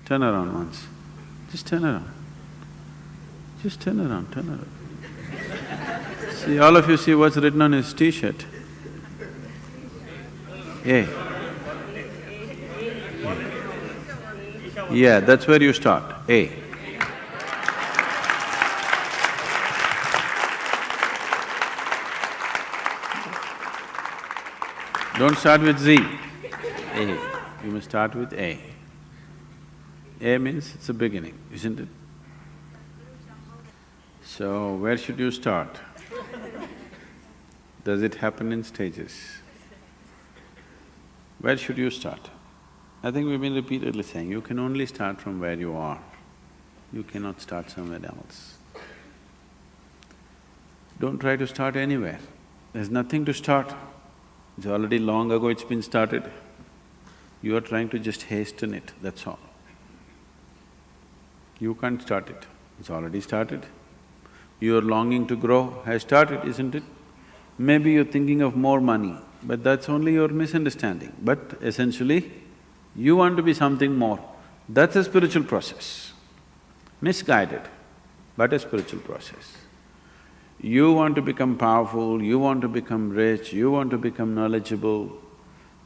Turn around once. Just turn around. Just turn around, turn around. See, all of you see what's written on his t-shirt? A. Yeah, that's where you start, A. Don't start with Z, A. You must start with A. A means it's a beginning, isn't it? So, where should you start? Does it happen in stages? Where should you start? I think we've been repeatedly saying, you can only start from where you are. You cannot start somewhere else. Don't try to start anywhere. There's nothing to start. It's already long ago it's been started. You are trying to just hasten it, that's all. You can't start it, it's already started. Your longing to grow has started, isn't it? Maybe you're thinking of more money, but that's only your misunderstanding. But essentially, you want to be something more. That's a spiritual process. Misguided, but a spiritual process. You want to become powerful, you want to become rich, you want to become knowledgeable,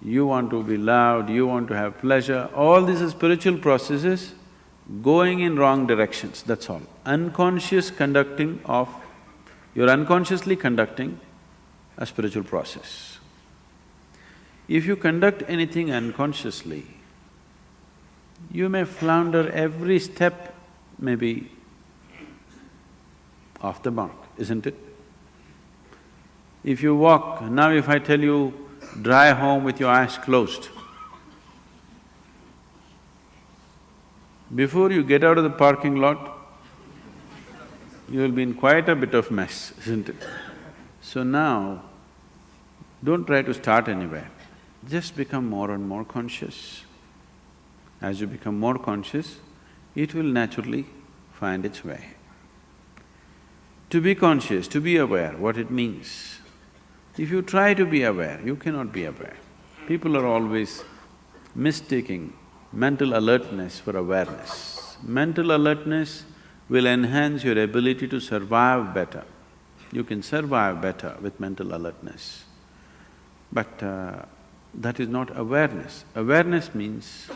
you want to be loved, you want to have pleasure, all these are spiritual processes going in wrong directions, that's all. Unconscious conducting of… you're unconsciously conducting a spiritual process. If you conduct anything unconsciously, you may flounder every step, maybe off the mark, isn't it? If you walk… now if I tell you, drive home with your eyes closed, before you get out of the parking lot, you will be in quite a bit of mess, isn't it? So now, don't try to start anywhere, just become more and more conscious. As you become more conscious, it will naturally find its way. To be conscious, to be aware, what it means. If you try to be aware, you cannot be aware. People are always mistaking mental alertness for awareness. Mental alertness will enhance your ability to survive better. You can survive better with mental alertness. But that is not awareness. Awareness means,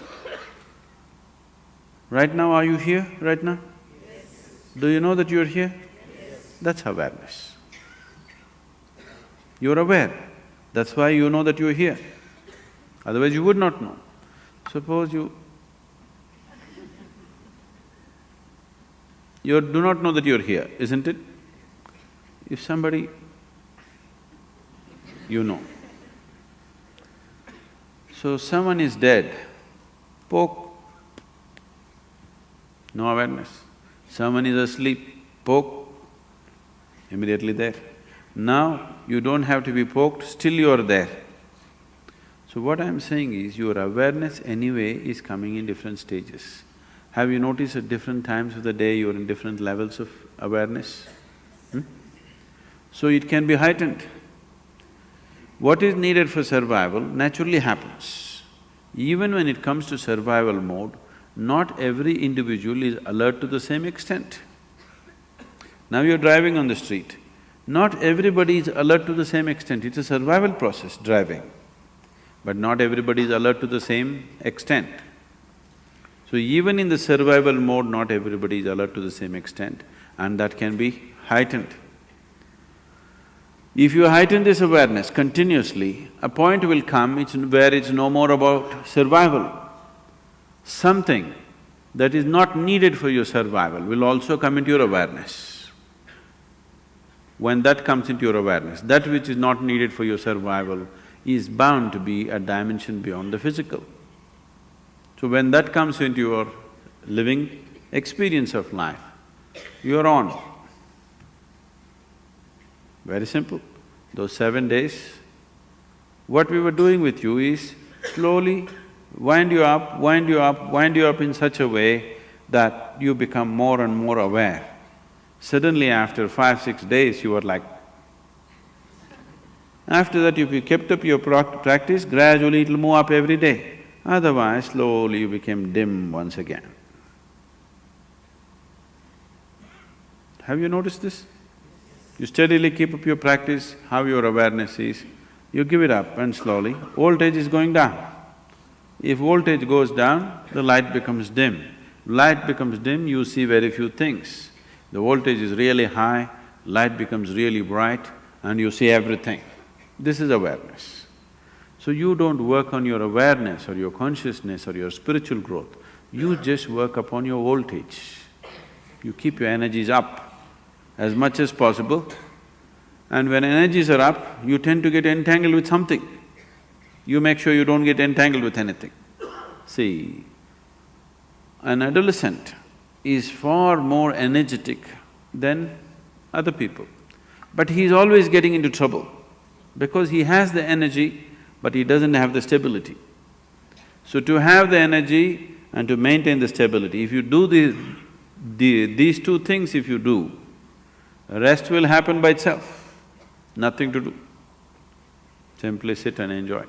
right now are you here, right now? Yes. Do you know that you're here? Yes. That's awareness. You're aware, that's why you know that you're here. Otherwise you would not know. Suppose you do not know that you're here, isn't it? If somebody… you know. So someone is dead, poke, no awareness. Someone is asleep, poke, immediately there. Now you don't have to be poked, still you are there. So what I'm saying is, your awareness anyway is coming in different stages. Have you noticed at different times of the day you're in different levels of awareness? So it can be heightened. What is needed for survival naturally happens. Even when it comes to survival mode, not every individual is alert to the same extent. Now you're driving on the street, not everybody is alert to the same extent, it's a survival process, driving. But not everybody is alert to the same extent. So even in the survival mode, not everybody is alert to the same extent, and that can be heightened. If you heighten this awareness continuously, a point will come where it's no more about survival. Something that is not needed for your survival will also come into your awareness. When that comes into your awareness, that which is not needed for your survival is bound to be a dimension beyond the physical. So when that comes into your living experience of life, you're on. Very simple. Those 7 days, what we were doing with you is slowly wind you up, wind you up, wind you up in such a way that you become more and more aware. Suddenly after 5-6 days, you were like… After that, if you kept up your practice, gradually it'll move up every day. Otherwise, slowly you became dim once again. Have you noticed this? You steadily keep up your practice, how your awareness is, you give it up and slowly, voltage is going down. If voltage goes down, the light becomes dim. Light becomes dim, you see very few things. The voltage is really high, light becomes really bright and you see everything. This is awareness. So you don't work on your awareness or your consciousness or your spiritual growth, you just work upon your voltage. You keep your energies up as much as possible, and when energies are up, you tend to get entangled with something. You make sure you don't get entangled with anything. See, an adolescent is far more energetic than other people, but he's always getting into trouble because he has the energy, but he doesn't have the stability. So to have the energy and to maintain the stability, if you do these two things if you do, rest will happen by itself, nothing to do. Simply sit and enjoy.